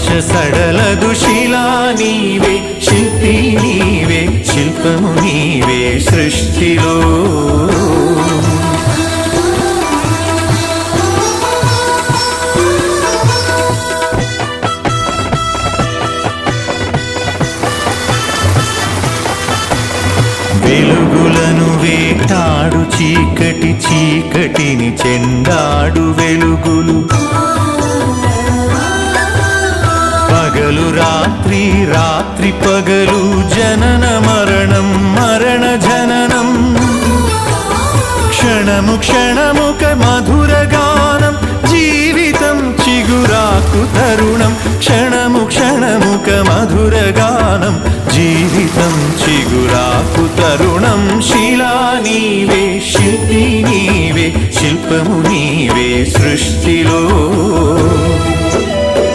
సడలదు శిలా నీవే, శిల్పి నీవే, శిల్పము నీవే సృష్టిలో. వెలుగులను వేటాడు చీకటి, చీకటిని చెండాడు వెలుగులు. పగలు రాత్రి, రాత్రి పగలు, జనన మరణం, మరణ జననం. క్షణము క్షణముక మధుర గానం, జీవితం చిగురాకు తరుణం. క్షణము క్షణముక మధుర గానం, జీవితం చిగురాకు తరుణం. శిలా నీవే, శిల్పి నీవే, శిల్పము నీవే సృష్టిలో.